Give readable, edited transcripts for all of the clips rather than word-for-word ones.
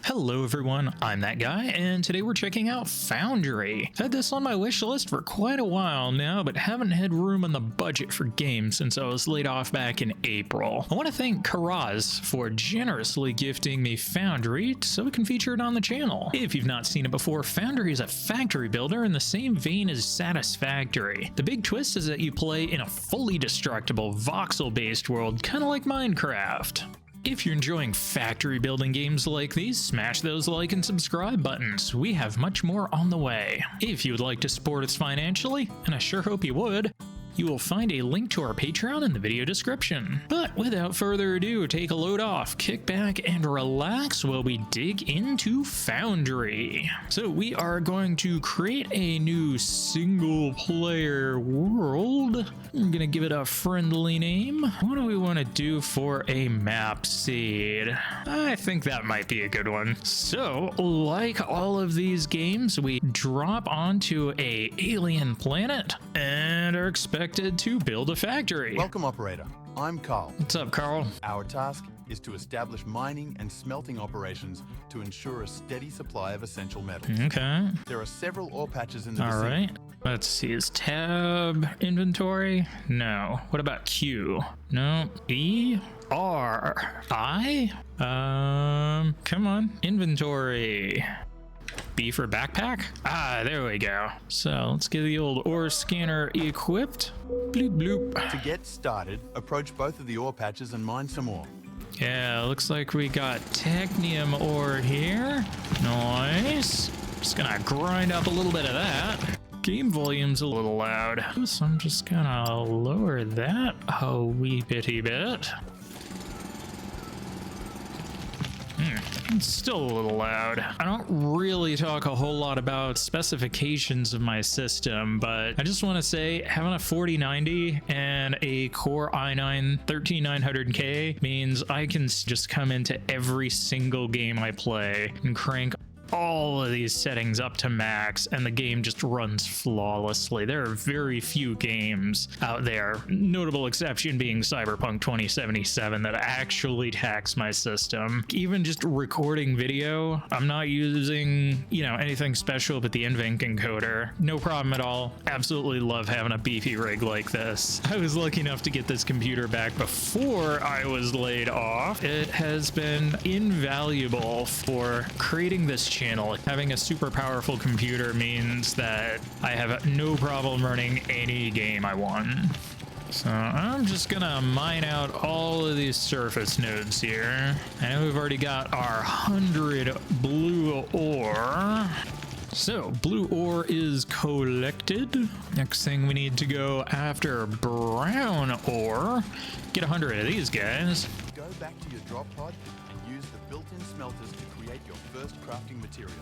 Hello everyone, I'm that guy, and today we're checking out Foundry. I've had this on my wish list for quite a while now, but haven't had room on the budget for games since I was laid off back in April. I want to thank Krrk for generously gifting me Foundry so we can feature it on the channel. If you've not seen it before, Foundry is a factory builder in the same vein as Satisfactory. The big twist is that you play in a fully destructible voxel-based world, kind of like Minecraft. If you're enjoying factory building games like these, smash those like and subscribe buttons. We have much more on the way. If you would like to support us financially, and I sure hope you would, you will find a link to our Patreon in the video description. But without further ado, take a load off, kick back, and relax while we dig into Foundry. So we are going to create a new single player world. I'm gonna give it a friendly name. What do we want to do for a map seed? I think that might be a good one. So, like all of these games, we drop onto a alien planet and are expected to build a factory. Welcome, operator. I'm Carl. What's up, Carl? Our task is to establish mining and smelting operations to ensure a steady supply of essential metals. Okay. There are several ore patches in the All vicinity. right. Let's see. Is tab inventory? No. What about Q? No. E? R? I? Come on. Inventory. B for backpack? Ah, there we go. So let's get the old ore scanner equipped. Bloop, bloop. To get started, approach both of the ore patches and mine some ore. Yeah, looks like we got technium ore here. Nice. Just gonna grind up a little bit of that. Game volume's a little loud, so I'm just gonna lower that a wee bitty bit. It's still a little loud. I don't really talk a whole lot about specifications of my system, but I just want to say having a 4090 and a Core i9 13900K means I can just come into every single game I play and crank all of these settings up to max and the game just runs flawlessly. There are very few games out there, notable exception being Cyberpunk 2077, that actually tax my system. Even just recording video, I'm not using, anything special but the NVENC encoder. No problem at all. Absolutely love having a beefy rig like this. I was lucky enough to get this computer back before I was laid off. It has been invaluable for creating this channel. Having a super powerful computer means that I have no problem running any game I want. So I'm just gonna mine out all of these surface nodes here. I know we've already got our 100 blue ore. So blue ore is collected. Next thing we need to go after brown ore. Get 100 of these guys. Go back to your drop pod and use the built-in smelters to create your first crafting materials.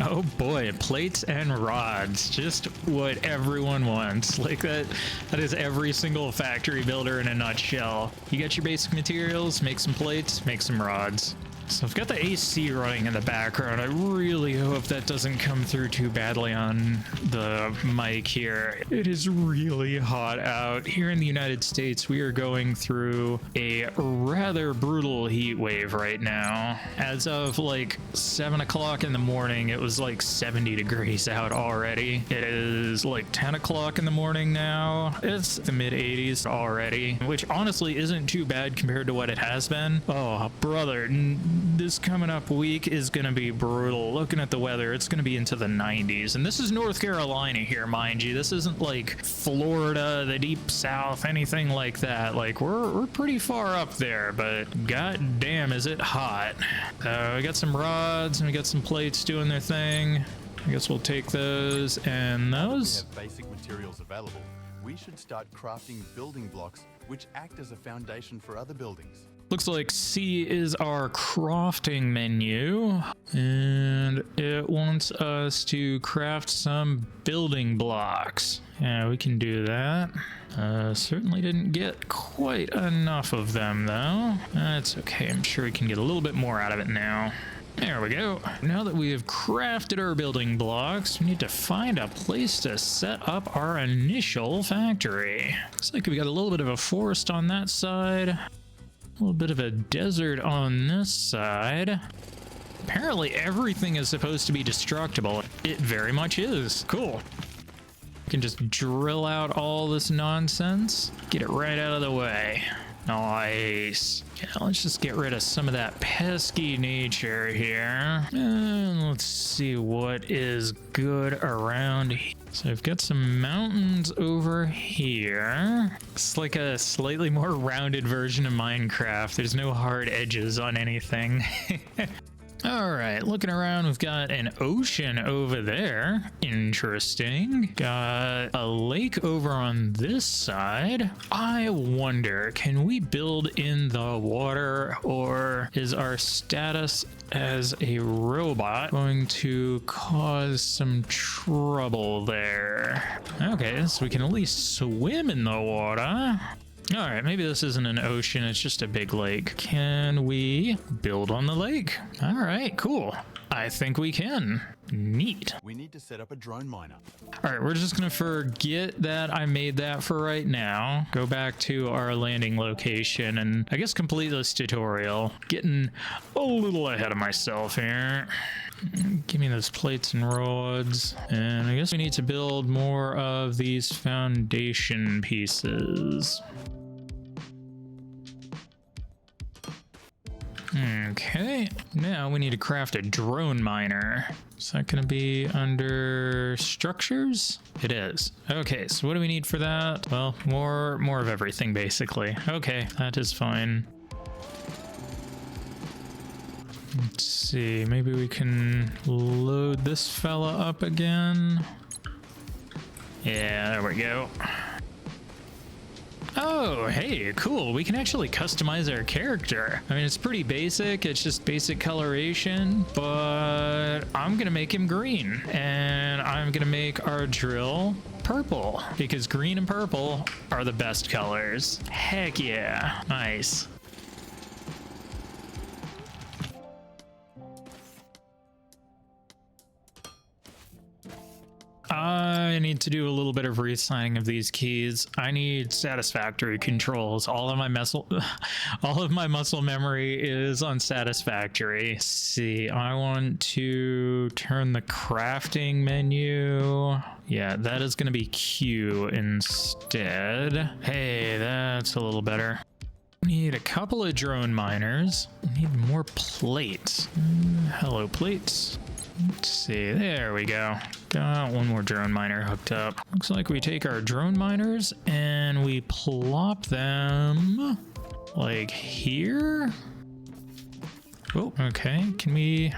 Oh boy, plates and rods, just what everyone wants. Like that is every single factory builder in a nutshell. You got your basic materials, make some plates, make some rods. So I've got the AC running in the background. I really hope that doesn't come through too badly on the mic here. It is really hot out. Here in the United States, we are going through a rather brutal heat wave right now. As of like 7 o'clock in the morning, it was like 70 degrees out already. It is like 10 o'clock in the morning now. It's the mid 80s already, which honestly isn't too bad compared to what it has been. Oh, brother. This coming up week is going to be brutal. Looking at the weather, it's going to be into the 90s. And this is North Carolina here, mind you. This isn't like Florida, the deep south, anything like that. Like, we're pretty far up there, but god damn is it hot. We got some rods and we got some plates doing their thing. I guess we'll take those and those. We have basic materials available. We should start crafting building blocks which act as a foundation for other buildings. Looks like C is our crafting menu, and it wants us to craft some building blocks. Yeah, we can do that. Certainly didn't get quite enough of them though. That's okay, I'm sure we can get a little bit more out of it now. There we go. Now that we have crafted our building blocks, we need to find a place to set up our initial factory. Looks like we got a little bit of a forest on that side. A little bit of a desert on this side. Apparently everything is supposed to be destructible. It very much is. Cool. Can just drill out all this nonsense, get it right out of the way. Nice. Yeah, let's just get rid of some of that pesky nature here. And let's see what is good around here. So I've got some mountains over here. It's like a slightly more rounded version of Minecraft. There's no hard edges on anything. All right, looking around, we've got an ocean over there. Interesting. Got a lake over on this side. I wonder, can we build in the water, or is our status as a robot going to cause some trouble there? Okay, so we can at least swim in the water. All right, maybe this isn't an ocean, it's just a big lake. Can we build on the lake? All right, cool. I think we can. Neat. We need to set up a drone miner. All right, we're just gonna forget that I made that for right now. Go back to our landing location and I guess complete this tutorial. Getting a little ahead of myself here. Give me those plates and rods. And I guess we need to build more of these foundation pieces. Okay, now we need to craft a drone miner. Is that gonna be under structures? It is. Okay, so what do we need for that? Well, more of everything basically. Okay, that is fine. Let's see, maybe we can load this fella up again. Yeah, there we go. Oh, hey, cool. We can actually customize our character. I mean, it's pretty basic. It's just basic coloration, but I'm gonna make him green and I'm gonna make our drill purple because green and purple are the best colors. Heck yeah. Nice. I need to do a little bit of reassigning of these keys. I need satisfactory controls. All of my muscle memory is on satisfactory. Let's see, I want to turn the crafting menu. Yeah, that is going to be Q instead. Hey, that's a little better. Need a couple of drone miners. Need more plates. Hello, plates. Let's see, there we go. Got one more drone miner hooked up. Looks like we take our drone miners and we plop them like here. Oh, okay. Can we,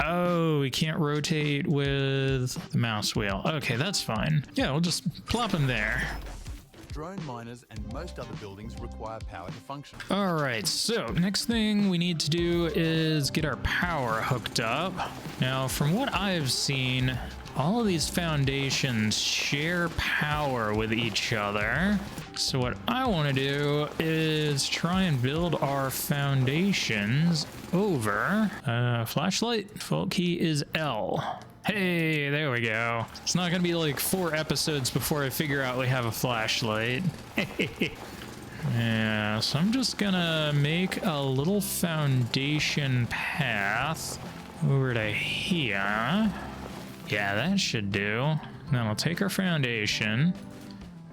Oh, we can't rotate with the mouse wheel. Okay, that's fine. Yeah, we'll just plop them there. Drone miners and most other buildings require power to function. All right, so next thing we need to do is get our power hooked up. Now, from what I've seen, all of these foundations share power with each other. So what I want to do is try and build our foundations over flashlight. Default key is L. Hey, there we go. It's not gonna be like 4 episodes before I figure out we have a flashlight. Yeah, so I'm just gonna make a little foundation path over to here. Yeah, that should do. Then I'll take our foundation,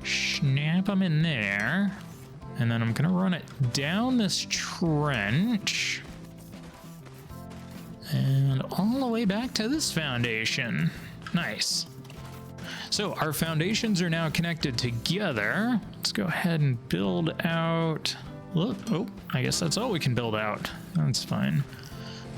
snap them in there, and then I'm gonna run it down this trench and all the way back to this foundation. Nice. So our foundations are now connected together. Let's go ahead and build out. Look, oh, I guess that's all we can build out. That's fine.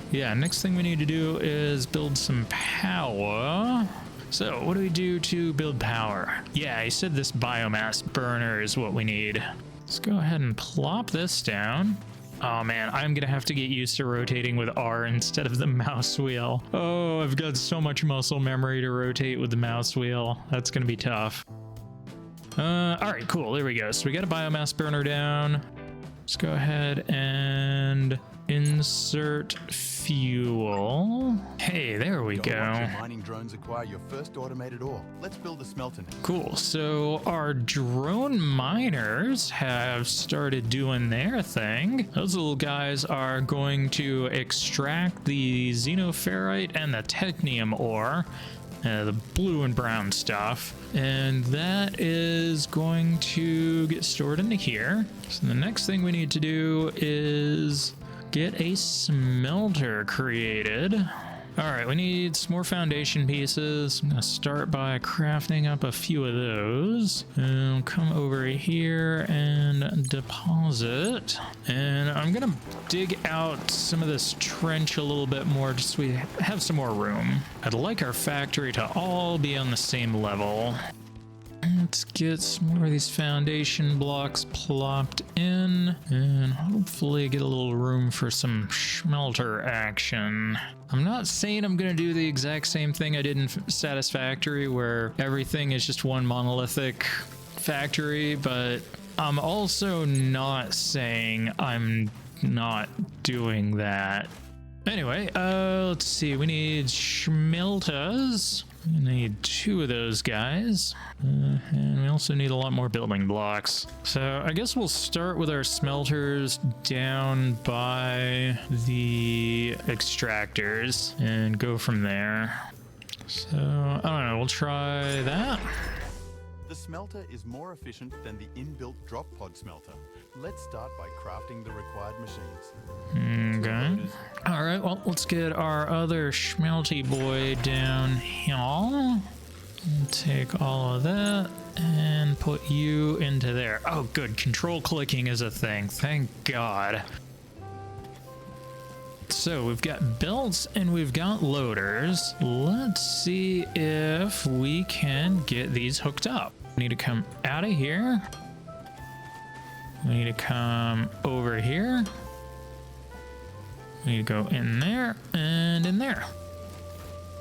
Yeah, next thing we need to do is build some power. So what do we do to build power? Yeah, I said this biomass burner is what we need. Let's go ahead and plop this down. Oh man, I'm gonna have to get used to rotating with R instead of the mouse wheel. Oh, I've got so much muscle memory to rotate with the mouse wheel. That's gonna be tough. All right, cool, there we go. So we got a biomass burner down. Let's go ahead and insert fuel. Hey, there we Gotta watch go. your mining drones acquire your first automated ore. Let's build a smelter now. Cool. So our drone miners have started doing their thing. Those little guys are going to extract the xenoferrite and the technium ore. The blue and brown stuff, and that is going to get stored into here. So the next thing we need to do is get a smelter created. All right, we need some more foundation pieces. I'm gonna start by crafting up a few of those. And come over here and deposit. And I'm gonna dig out some of this trench a little bit more just so we have some more room. I'd like our factory to all be on the same level. Let's get some more of these foundation blocks plopped in and hopefully get a little room for some smelter action. I'm not saying I'm going to do the exact same thing I did in Satisfactory where everything is just one monolithic factory, but I'm also not saying I'm not doing that. Anyway, let's see. We need smelters. We need 2 of those guys. And we also need a lot more building blocks. So I guess we'll start with our smelters down by the extractors and go from there. So I don't know, we'll try that. The smelter is more efficient than the inbuilt drop pod smelter. Let's start by crafting the required machines. Okay. All right, well, let's get our other schmelty boy down here. And take all of that and put you into there. Oh, good. Control clicking is a thing. Thank God. So we've got belts and we've got loaders. Let's see if we can get these hooked up. We need to come out of here. We need to come over here. We need to go in there and in there.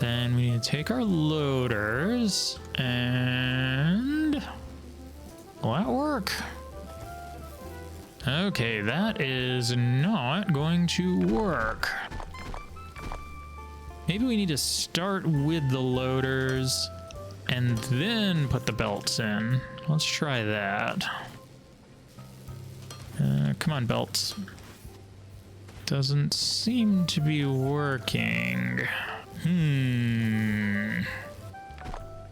Then we need to take our loaders and will that work? Okay, that is not going to work. Maybe we need to start with the loaders and then put the belts in. Let's try that. Come on, belts. Doesn't seem to be working.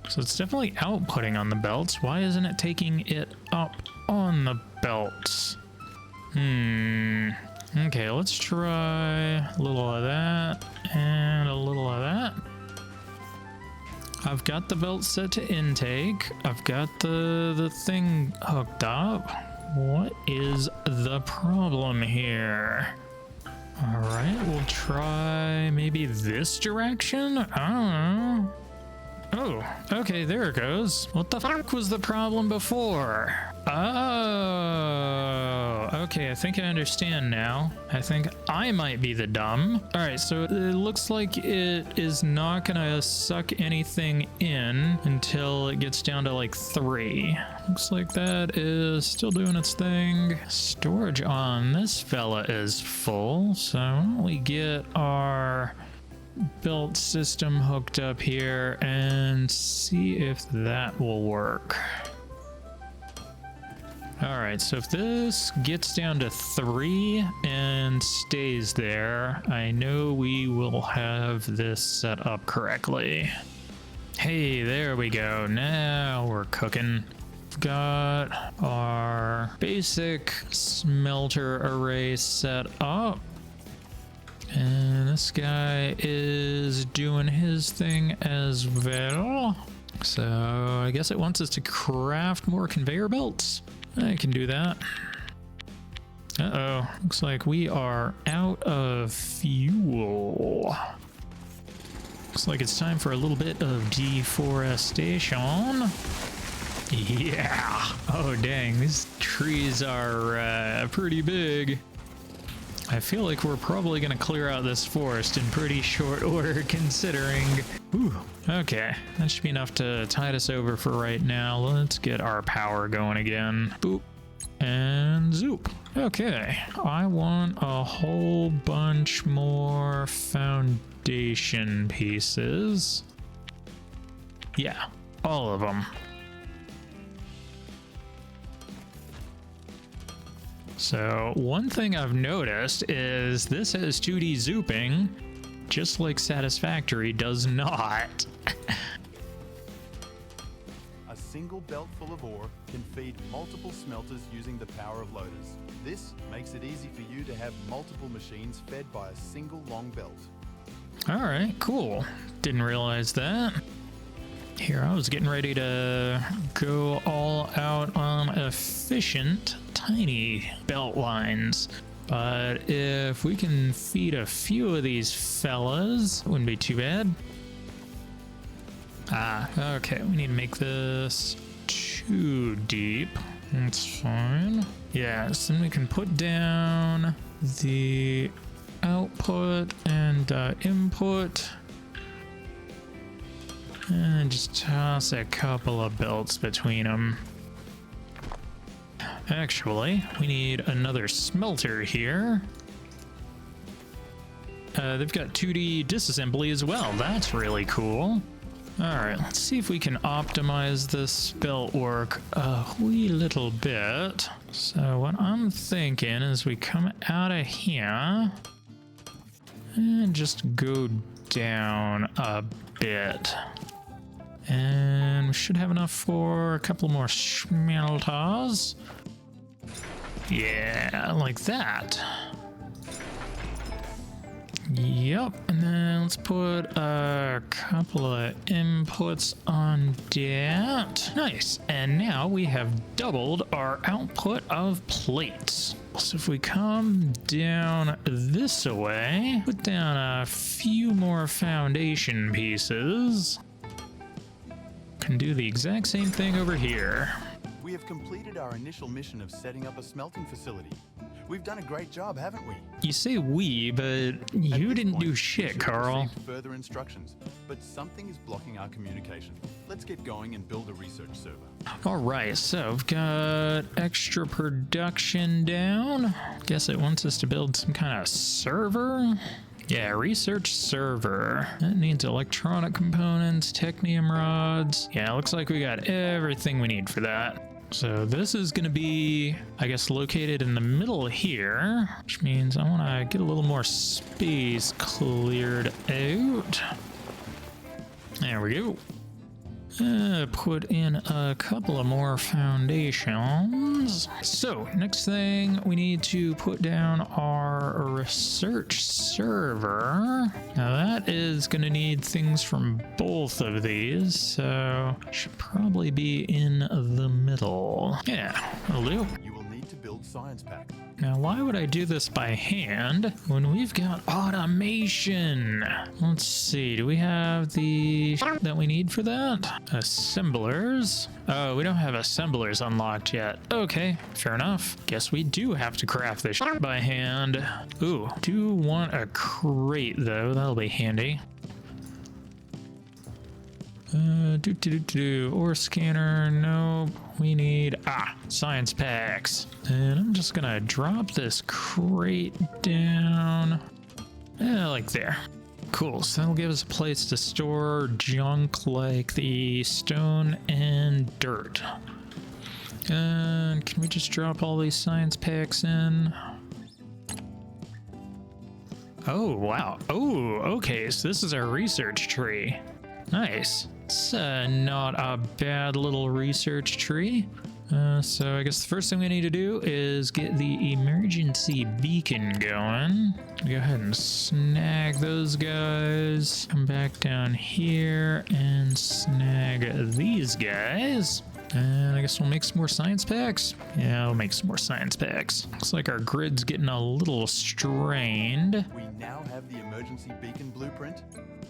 So it's definitely outputting on the belts. Why isn't it taking it up on the belts? Okay, let's try a little of that and a little of that. I've got the belt set to intake. I've got the thing hooked up. What is the problem here? All right, we'll try maybe this direction. I don't know. Oh, okay, there it goes. What the fuck was the problem before? Oh, okay, I think I understand now. I think I might be the dumb. All right, so it looks like it is not gonna suck anything in until it gets down to like 3. Looks like that is still doing its thing. Storage on this fella is full, so why don't we get our belt system hooked up here and see if that will work. All right, so if this gets down to 3 and stays there, I know we will have this set up correctly. Hey, there we go. Now we're cooking. We've got our basic smelter array set up. And this guy is doing his thing as well. So I guess it wants us to craft more conveyor belts. I can do that. Uh-oh, looks like we are out of fuel. Looks like it's time for a little bit of deforestation. Yeah. Oh, dang, these trees are pretty big. I feel like we're probably going to clear out this forest in pretty short order considering. Ooh, okay, that should be enough to tide us over for right now. Let's get our power going again. Boop. And zoop. Okay, I want a whole bunch more foundation pieces. Yeah, all of them. So one thing I've noticed is this has 2D zooping, just like Satisfactory does not. A single belt full of ore can feed multiple smelters using the power of loaders. This makes it easy for you to have multiple machines fed by a single long belt. All right, cool. Didn't realize that. Here, I was getting ready to go all out on efficient, tiny belt lines. But if we can feed a few of these fellas, wouldn't be too bad. Ah, okay, we need to make this too deep. That's fine. Yeah, so then we can put down the output and input. And just toss a couple of belts between them. Actually, we need another smelter here. They've got 2D disassembly as well. That's really cool. Alright, let's see if we can optimize this belt work a wee little bit. So what I'm thinking is we come out of here and just go down a bit. And we should have enough for a couple more smelters. Yeah, like that. Yep, and then let's put a couple of inputs on that. Nice, and now we have doubled our output of plates. So if we come down this way, put down a few more foundation pieces. Can do the exact same thing over here. We have completed our initial mission of setting up a smelting facility. We've done a great job, haven't we? You say we, but you didn't do shit, Carl. Further instructions, but something is blocking our communication. Let's get going and build a research server. All right, so we've got extra production down. Guess it wants us to build some kind of server. Yeah, research server. That needs electronic components, technium rods. Yeah, looks like we got everything we need for that. So this is going to be, I guess, located in the middle here, which means I want to get a little more space cleared out. There we go. Put in a couple of more foundations. So next thing, we need to put down our research server. Now that is going to need things from both of these, so should probably be in the middle. Yeah, that'll do. You will need to build science pack. Now, why would I do this by hand when we've got automation? Let's see, do we have the that we need for that? Assemblers. Oh, we don't have assemblers unlocked yet. Okay, fair enough. Guess we do have to craft this by hand. Ooh, do want a crate though, that'll be handy. Ore scanner, nope. We need, science packs. And I'm just gonna drop this crate down. Like there. Cool, so that'll give us a place to store junk like the stone and dirt. And can we just drop all these science packs in? Oh, wow. Oh, okay, so this is our research tree. Nice. It's not a bad little research tree. So I guess the first thing we need to do is get the emergency beacon going. Go ahead and snag those guys. Come back down here and snag these guys. And I guess we'll make some more science packs. Yeah, we'll make some more science packs. Looks like our grid's getting a little strained. We now have the emergency beacon blueprint.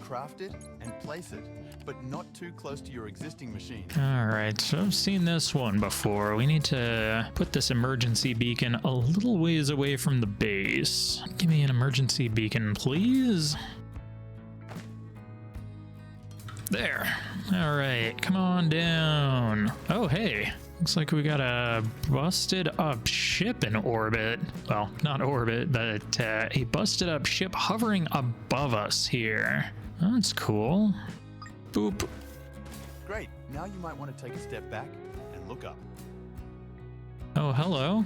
Craft it and place it, but not too close to your existing machine. All right, so I've seen this one before. We need to put this emergency beacon a little ways away from the base. Give me an emergency beacon, please. There. All right, come on down. Oh, hey, Looks like we got a busted up ship in orbit. Well, not orbit, but a busted up ship hovering above us here. That's cool. Boop. Great. Now you might want to take a step back and look up. Oh, hello.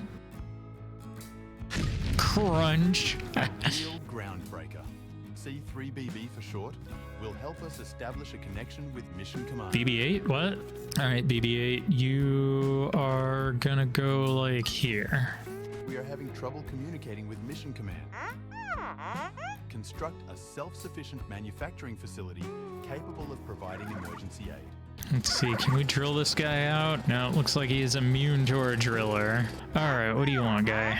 Crunch. Real groundbreaker. C3BB for short will help us establish a connection with Mission Command. BB-8? What? All right, BB-8, you are gonna go like here. We are having trouble communicating with Mission Command. Construct a self-sufficient manufacturing facility capable of providing emergency aid. Let's see, can we drill this guy out? No, it looks like he's immune to our driller. All right, what do you want, guy?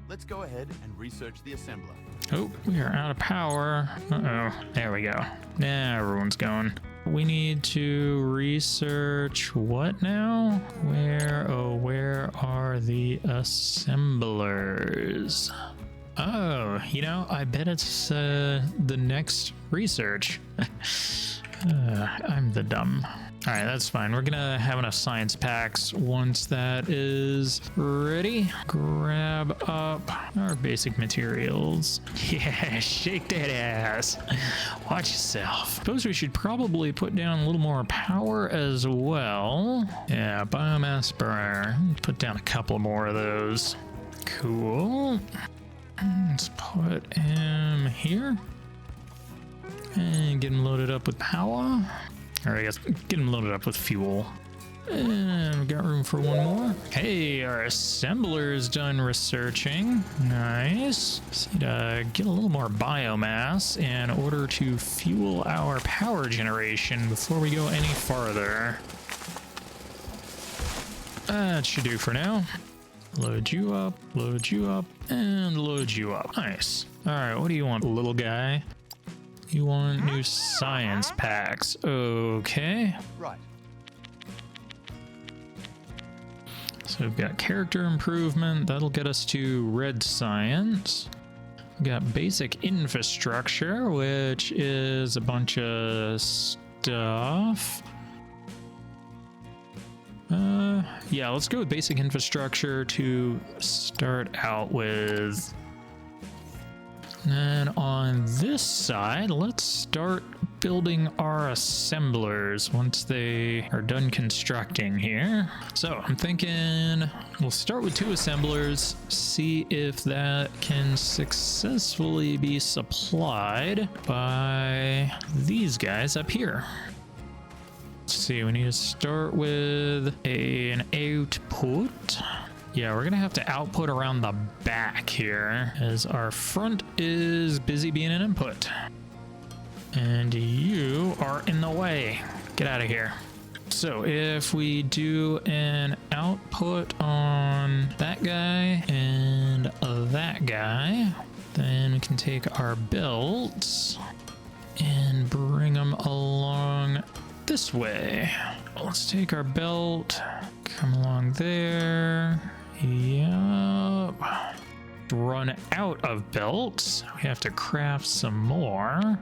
Let's go ahead and research the assembler. Oh, we are out of power. Uh-oh, there we go. Nah, everyone's going. We need to research what now? Where are the assemblers? Oh, you know, I bet it's the next research. I'm the dumb. All right, that's fine. We're gonna have enough science packs once that is ready. Grab up our basic materials. Yeah, shake that ass. Watch yourself. Suppose we should probably put down a little more power as well. Yeah, biomass burner. Put down a couple more of those. Cool. Let's put him here. And get him loaded up with power. Or I guess get him loaded up with fuel. And we've got room for one more. Hey, our assembler's done researching. Nice. Just need to get a little more biomass in order to fuel our power generation before we go any farther. That should do for now. Load you up, and load you up. Nice. All right, what do you want, little guy? You want new science packs. Okay. Right. So we've got character improvement. That'll get us to red science. We've got basic infrastructure, which is a bunch of stuff. Yeah, let's go with basic infrastructure to start out with. And on this side, let's start building our assemblers once they are done constructing here. So I'm thinking we'll start with 2 assemblers, see if that can successfully be supplied by these guys up here. Let's see, we need to start with an output. Yeah, we're gonna have to output around the back here as our front is busy being an input. And you are in the way. Get out of here. So if we do an output on that guy and that guy, then we can take our belts and bring them along this way. Let's take our belt, come along there. Yep. Run out of belts. We have to craft some more,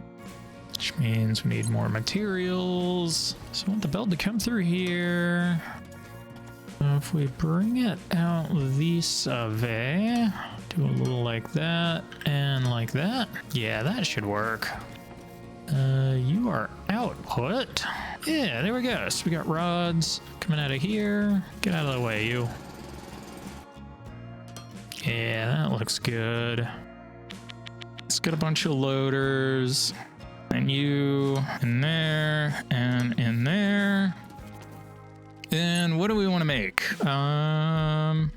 which means we need more materials. So I want the belt to come through here. So if we bring it out this way, do a little like that and like that. Yeah, that should work. You are output. Yeah, there we go. So we got rods coming out of here. Get out of the way, you. Yeah, that looks good. Let's get a bunch of loaders. And you in there and in there. And what do we want to make? I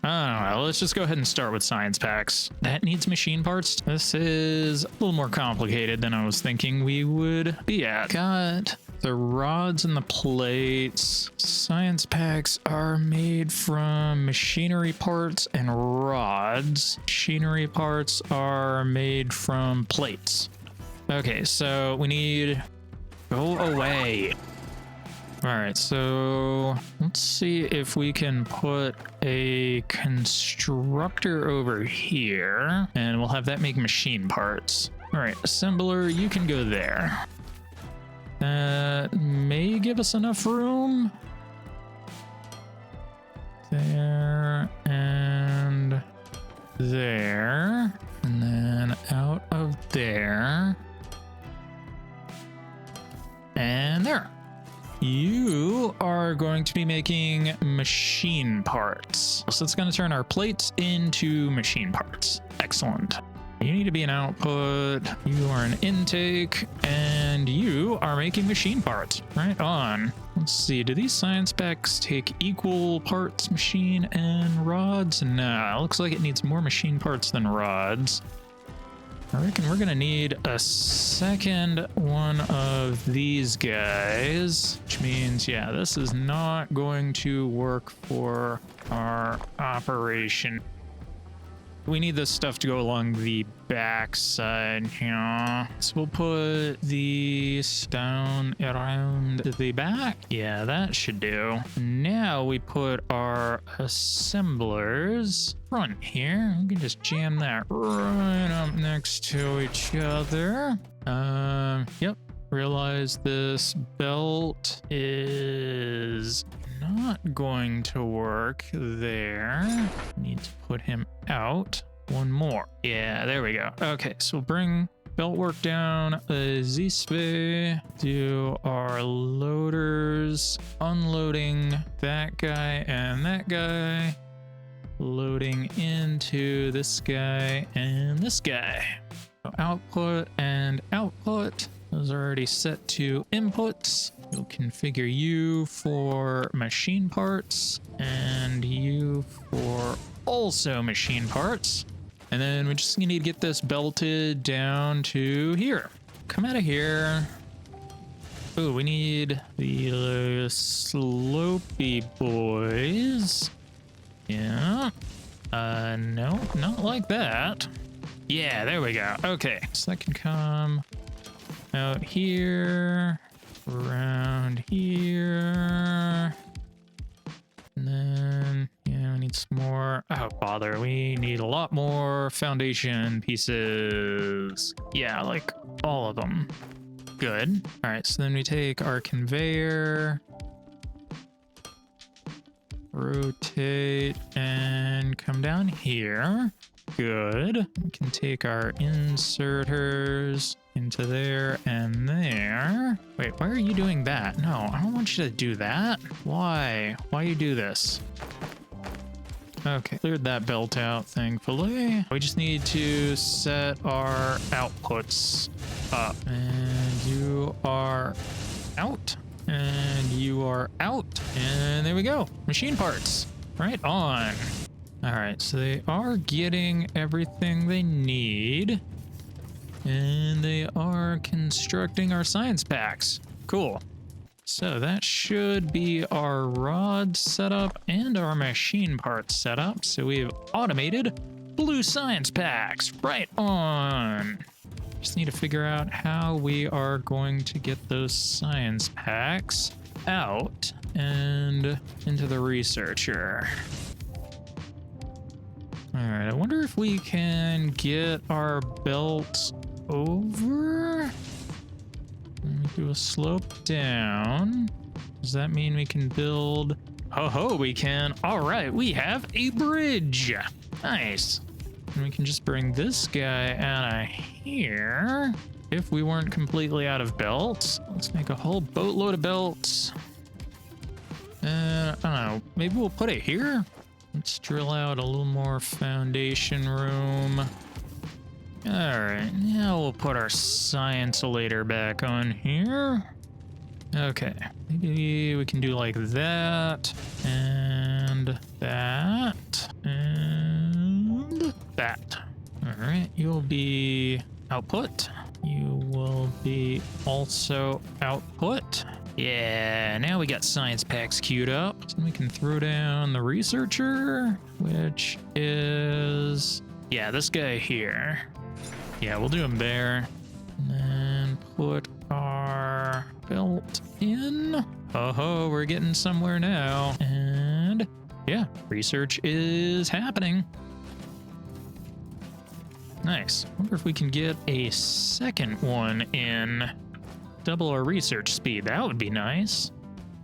don't know. Let's just go ahead and start with science packs. That needs machine parts. This is a little more complicated than I was thinking we would be at. Got the rods and the plates. Science packs are made from machinery parts and rods. Machinery parts are made from plates. Okay, so we need... Go away. All right, so let's see if we can put a constructor over here and we'll have that make machine parts. All right, assembler, you can go there. That may give us enough room. there, and there, and then out of there, and there. You are going to be making machine parts. So it's going to turn our plates into machine parts. Excellent. You need to be an output, you are an intake, and you are making machine parts. Right on. Let's see, do these science packs take equal parts machine and rods? No, it looks like it needs more machine parts than rods. I reckon we're gonna need a second one of these guys, which means, yeah, this is not going to work for our operation. We need this stuff to go along the back side here. So we'll put these down around the back. Yeah, that should do. Now we put our assemblers front here. We can just jam that right up next to each other. Yep. Realize this belt is not going to work there. Need to put him out. One more. Yeah, there we go. Okay, so we'll bring belt work down this way. Do our loaders. Unloading that guy and that guy. Loading into this guy and this guy. So output and output. Those are already set to inputs. You'll configure you for machine parts and you for also machine parts. And then we just need to get this belted down to here. Come out of here. Oh, we need the slopey boys. Yeah. No, not like that. Yeah, there we go. Okay, so that can come out here, around here, and then, yeah, we need some more. Oh, bother, we need a lot more foundation pieces. Yeah, like all of them. Good. All right, so then we take our conveyor, rotate, and come down here. Good. We can take our inserters into there and there. Wait, why are you doing that? No, I don't want you to do that. Why? Why you do this? Okay, cleared that belt out, thankfully. We just need to set our outputs up. And you are out. And you are out. And there we go. Machine parts. Right on. All right, so they are getting everything they need. And they are constructing our science packs. Cool. So that should be our rod setup and our machine parts setup. So we've automated blue science packs. Right on. Just need to figure out how we are going to get those science packs out and into the researcher. All right, I wonder if we can get our belts over. Let me do a slope down. Does that mean we can build? Ho, we can. All right, we have a bridge. Nice. And we can just bring this guy out of here. If we weren't completely out of belts, let's make a whole boatload of belts. I don't know, maybe we'll put it here. Let's drill out a little more foundation room. All right, now we'll put our science-olator back on here. Okay, maybe we can do like that, and that, and that. All right, you'll be output. You will be also output. Yeah, now we got science packs queued up. So we can throw down the researcher, which is, yeah, this guy here. Yeah, we'll do him there. And then put our belt in. Oh, we're getting somewhere now. And yeah, research is happening. Nice. Wonder if we can get a second one in. Double our research speed. That would be nice.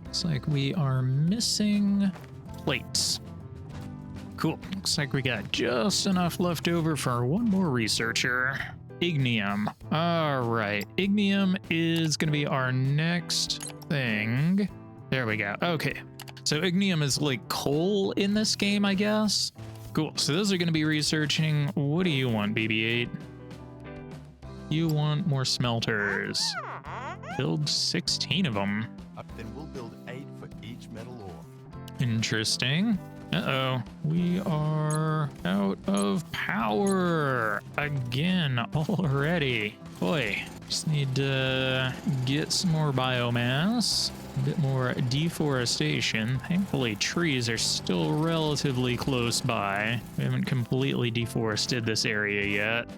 Looks like we are missing plates. Cool. Looks like we got just enough left over for one more researcher. Ignium. All right. Ignium is going to be our next thing. There we go. Okay. So ignium is like coal in this game, I guess. Cool. So those are going to be researching. What do you want, BB-8? You want more smelters. Build 16 of them. Then we'll build 8 for each metal ore. Interesting. Uh-oh. We are out of power again already. Boy, just need to get some more biomass, a bit more deforestation. Thankfully, trees are still relatively close by. We haven't completely deforested this area yet.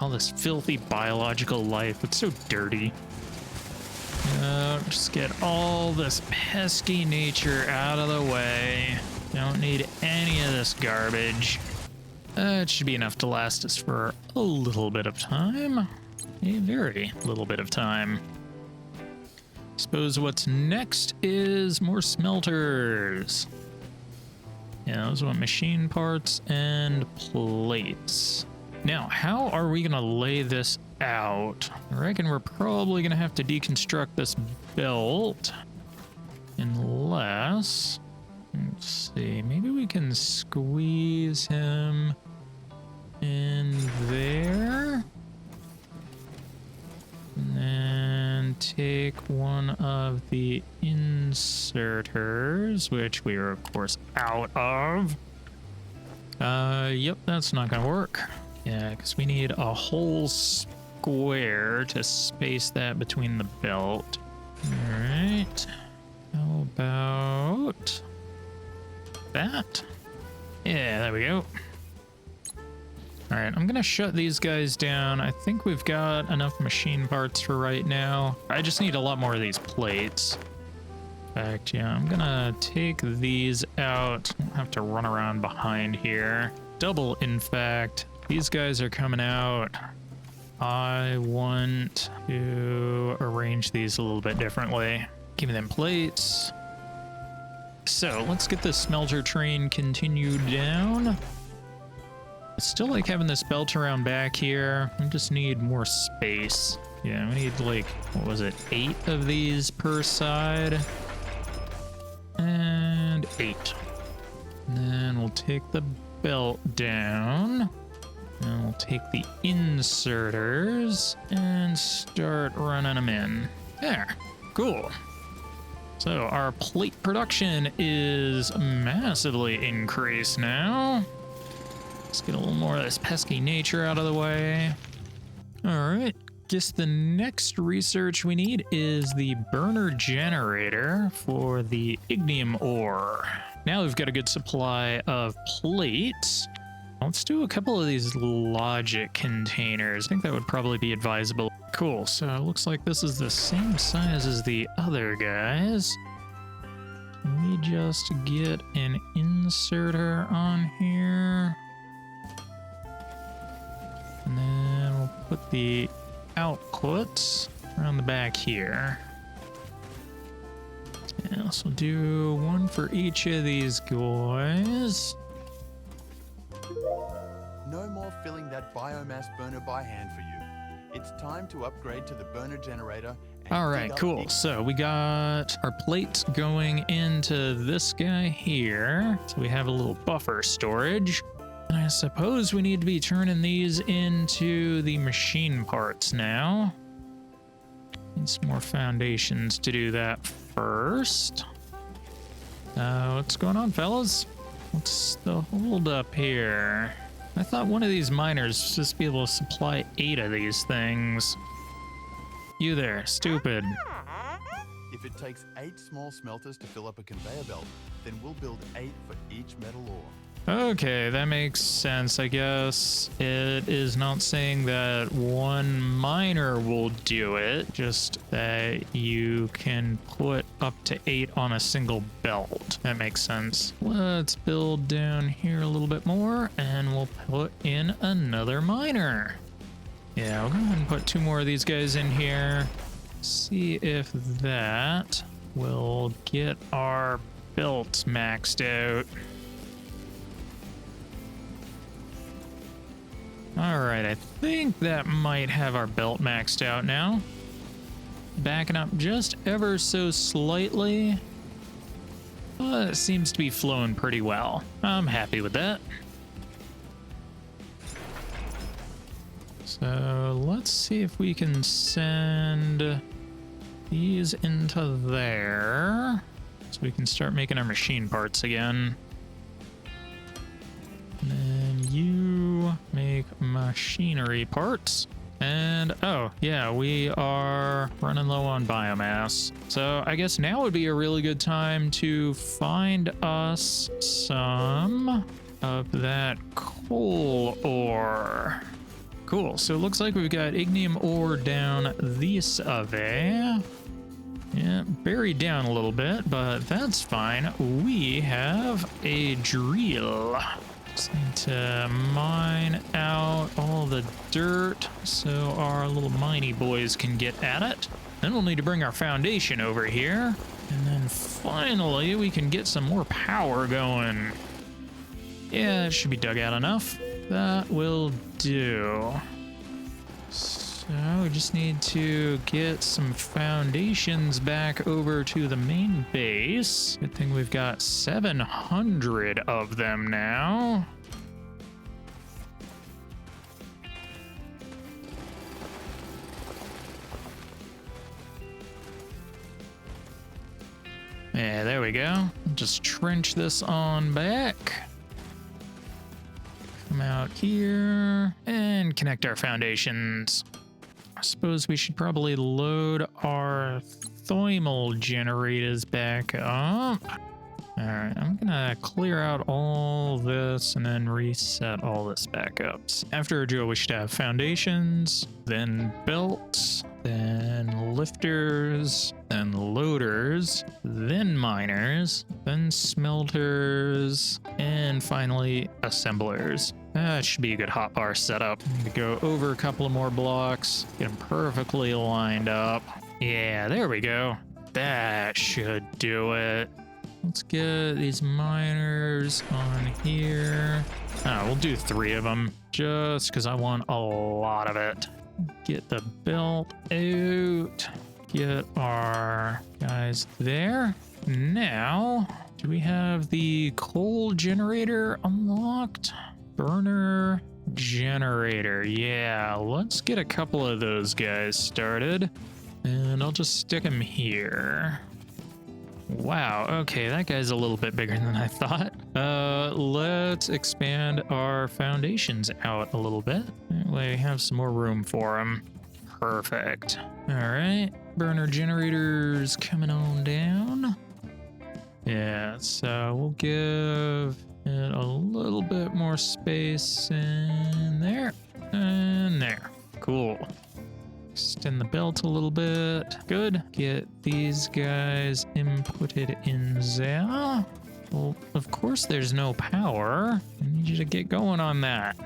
All this filthy biological life. It's so dirty. Just get all this pesky nature out of the way. Don't need any of this garbage. It should be enough to last us for a little bit of time. A very little bit of time. Suppose what's next is more smelters. Yeah, those want machine parts and plates. Now, how are we gonna lay this out? I reckon we're probably gonna have to deconstruct this belt. Unless, let's see, maybe we can squeeze him in there. And then take one of the inserters, which we are of course out of. Yep, that's not gonna work. Yeah, because we need a whole square to space that between the belt. All right. How about that? Yeah, there we go. All right, I'm gonna shut these guys down. I think we've got enough machine parts for right now. I just need a lot more of these plates. In fact, yeah, I'm gonna take these out. I don't have to run around behind here. Double, in fact. These guys are coming out. I want to arrange these a little bit differently. Give me them plates. So let's get the smelter train continued down. I still like having this belt around back here. We just need more space. Yeah, we need like, what was it, 8 of these per side. And 8. And then we'll take the belt down. And we'll take the inserters and start running them in. There, cool. So our plate production is massively increased now. Let's get a little more of this pesky nature out of the way. All right, guess the next research we need is the burner generator for the ignium ore. Now we've got a good supply of plates. Let's do a couple of these logic containers. I think that would probably be advisable. Cool, so it looks like this is the same size as the other guys. Can we just get an inserter on here? And then we'll put the outputs around the back here. Yeah, so we'll do one for each of these guys. No more filling that biomass burner by hand for you. It's time to upgrade to the burner generator. All right, cool. So we got our plates going into this guy here. So we have a little buffer storage. And I suppose we need to be turning these into the machine parts now. Need some more foundations to do that first. What's going on, fellas? What's the hold up here? I thought one of these miners was just be able to supply 8 of these things. You there, stupid. If it takes 8 small smelters to fill up a conveyor belt, then we'll build 8 for each metal ore. Okay, that makes sense, I guess. It is not saying that one miner will do it, just that you can put up to 8 on a single belt. That makes sense. Let's build down here a little bit more, and we'll put in another miner. Yeah, we'll go ahead and put 2 more of these guys in here. See if that will get our belts maxed out. All right, I think that might have our belt maxed out now. Backing up just ever so slightly. But it seems to be flowing pretty well. I'm happy with that. So let's see if we can send these into there. So we can start making our machine parts again. And then you make machinery parts. And oh yeah, we are running low on biomass. So I guess now would be a really good time to find us some of that coal ore. Cool, so it looks like we've got ignium ore down this way. Yeah, buried down a little bit, but that's fine. We have a drill. Just need to mine out all the dirt so our little miney boys can get at it. Then we'll need to bring our foundation over here. And then finally we can get some more power going. Yeah, it should be dug out enough. That will do. So we just need to get some foundations back over to the main base. Good thing we've got 700 of them now. Yeah, there we go. Just trench this on back. Come out here and connect our foundations. I suppose we should probably load our thermal generators back up. All right, I'm gonna clear out all this and then reset all this back up. After a drill, we should have foundations, then belts, then lifters, then loaders, then miners, then smelters, and finally assemblers. That should be a good hotbar setup. Need to go over a couple of more blocks, get them perfectly lined up. Yeah, there we go. That should do it. Let's get these miners on here. Oh, we'll do 3 of them just because I want a lot of it. Get the belt out. Get our guys there. Now, do we have the coal generator unlocked? Burner generator. Yeah, let's get a couple of those guys started. And I'll just stick them here. Wow, okay, that guy's a little bit bigger than I thought. Let's expand our foundations out a little bit. That way we have some more room for them. Perfect. All right, burner generators coming on down. Yeah, so we'll give it a little bit more space in there and there. Cool. Extend the belt a little bit. Good. Get these guys inputted in there. Well, of course there's no power. I need you to get going on that.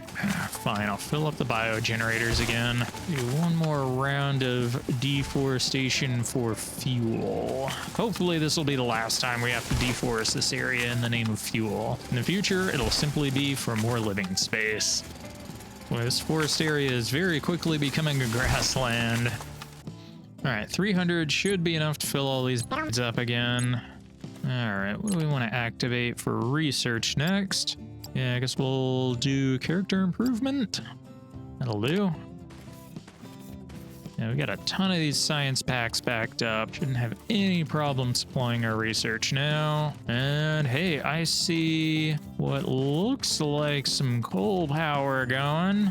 Fine, I'll fill up the biogenerators again. Do one more round of deforestation for fuel. Hopefully this will be the last time we have to deforest this area in the name of fuel. In the future, it'll simply be for more living space. Well, this forest area is very quickly becoming a grassland. All right, 300 should be enough to fill all these birds up again. All right, what do we want to activate for research next? Yeah, I guess we'll do character improvement. That'll do. Yeah, we got a ton of these science packs backed up. Shouldn't have any problem supplying our research now. And hey, I see what looks like some coal power going.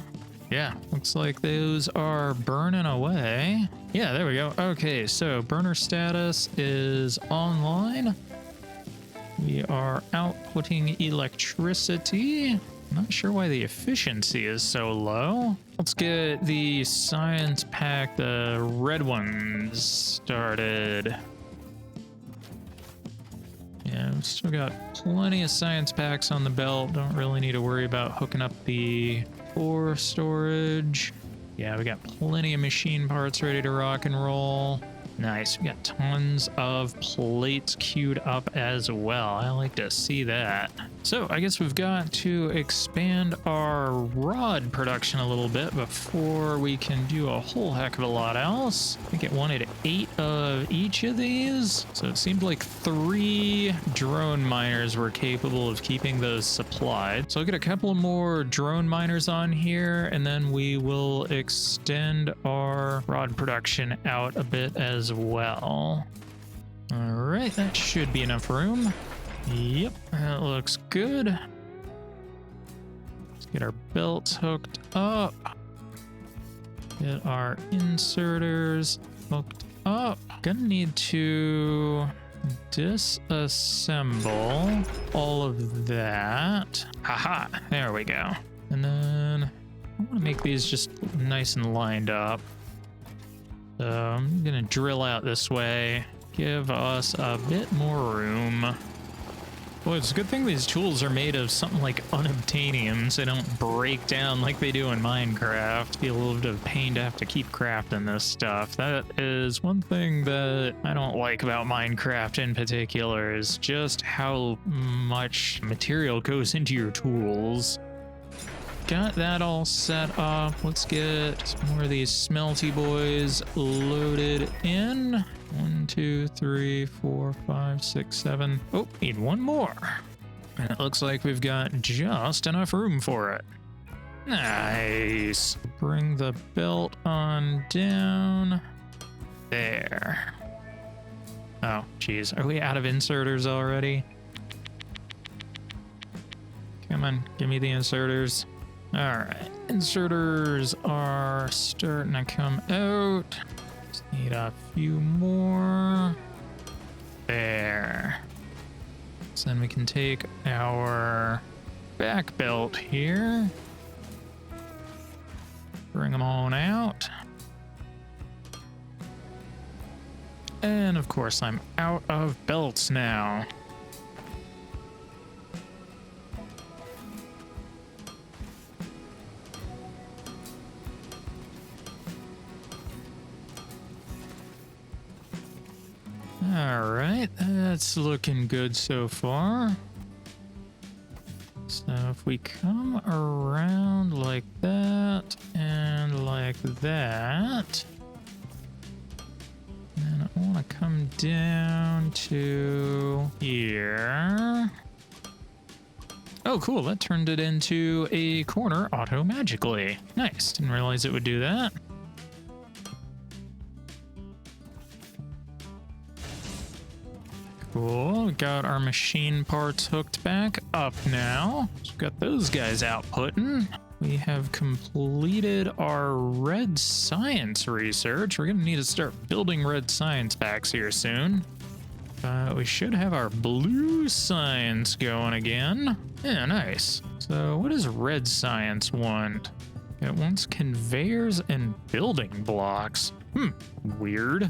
Yeah, looks like those are burning away. Yeah, there we go. Okay, so burner status is online. We are outputting electricity. Not sure why the efficiency is so low. Let's get the science pack, the red ones, started. Yeah, we've still got plenty of science packs on the belt. Don't really need to worry about hooking up the ore storage. Yeah, we got plenty of machine parts ready to rock and roll. Nice, we got tons of plates queued up as well. I like to see that. So I guess we've got to expand our rod production a little bit before we can do a whole heck of a lot else. I think it wanted 8 of each of these. So it seemed like 3 drone miners were capable of keeping those supplied. So I'll get a couple more drone miners on here, and then we will extend our rod production out a bit as well. All right, that should be enough room. Yep, that looks good. Let's get our belts hooked up. Get our inserters hooked up. Gonna need to disassemble all of that. Haha, there we go. And then I want to make these just nice and lined up. So I'm gonna drill out this way. Give us a bit more room. Well, it's a good thing these tools are made of something like unobtainium, so they don't break down like they do in Minecraft. It'd be a little bit of pain to have to keep crafting this stuff. That is one thing that I don't like about Minecraft in particular, is just how much material goes into your tools. Got that all set up. Let's get some more of these smelty boys loaded in. 1, 2, 3, 4, 5, 6, 7. Oh, need one more. And it looks like we've got just enough room for it. Nice. Bring the belt on down. There. Oh, geez. Are we out of inserters already? Come on, give me the inserters. All right, inserters are starting to come out. Just need a few more. There. So then we can take our back belt here. Bring them on out. And of course, I'm out of belts now. All right, that's looking good so far. So if we come around like that and like that, then I want to come down to here. Oh, cool, that turned it into a corner auto-magically. Nice, didn't realize it would do that. Cool, got our machine parts hooked back up now. So we've got those guys outputting. We have completed our red science research. We're gonna need to start building red science packs here soon. We should have our blue science going again. Yeah, nice. So what does red science want? It wants conveyors and building blocks. Weird.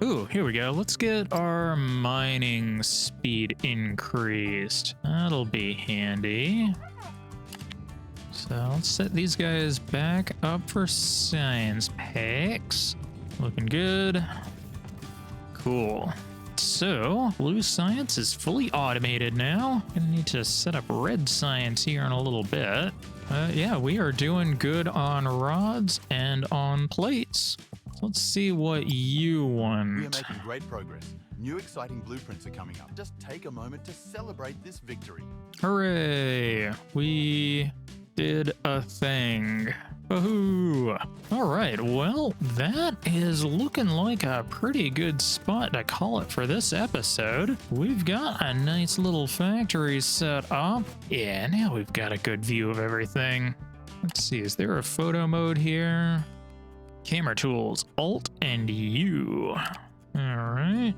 Ooh, here we go. Let's get our mining speed increased. That'll be handy. So let's set these guys back up for science packs. Looking good. Cool. So, blue science is fully automated now. Gonna need to set up red science here in a little bit. Yeah, we are doing good on rods and on plates. Let's see what you want. We are making great progress. New exciting blueprints are coming up. Just take a moment to celebrate this victory. Hooray! We did a thing. Woohoo! All right, well, that is looking like a pretty good spot to call it for this episode. We've got a nice little factory set up. Yeah, now we've got a good view of everything. Let's see, is there a photo mode here? Camera tools, Alt and U. All right.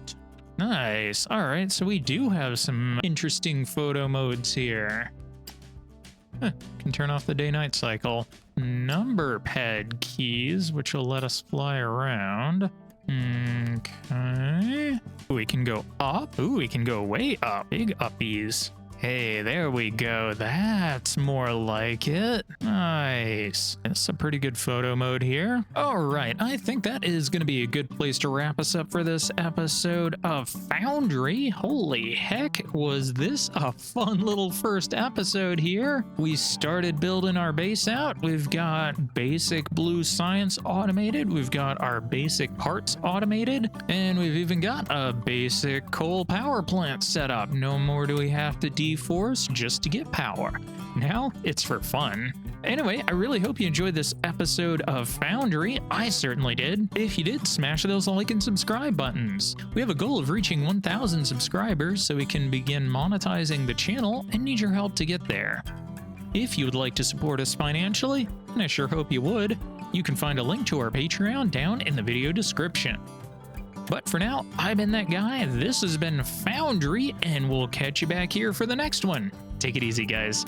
Nice. All right, so we do have some interesting photo modes here. Can turn off the day-night cycle. Number pad keys, which will let us fly around. Okay. We can go up. Ooh, we can go way up. Big uppies. Hey, there we go. That's more like it. Nice. It's a pretty good photo mode here. All right, I think that is going to be a good place to wrap us up for this episode of Foundry. Holy heck, was this a fun little first episode here? We started building our base out. We've got basic blue science automated. We've got our basic parts automated. And we've even got a basic coal power plant set up. No more do we have to deforest just to get power. Now it's for fun. Anyway, I really hope you enjoyed this episode of Foundry. I certainly did. If you did, smash those like and subscribe buttons. We have a goal of reaching 1,000 subscribers so we can begin monetizing the channel and need your help to get there. If you would like to support us financially, and I sure hope you would, you can find a link to our Patreon down in the video description. But for now, I've been that guy, this has been Foundry, and we'll catch you back here for the next one. Take it easy, guys.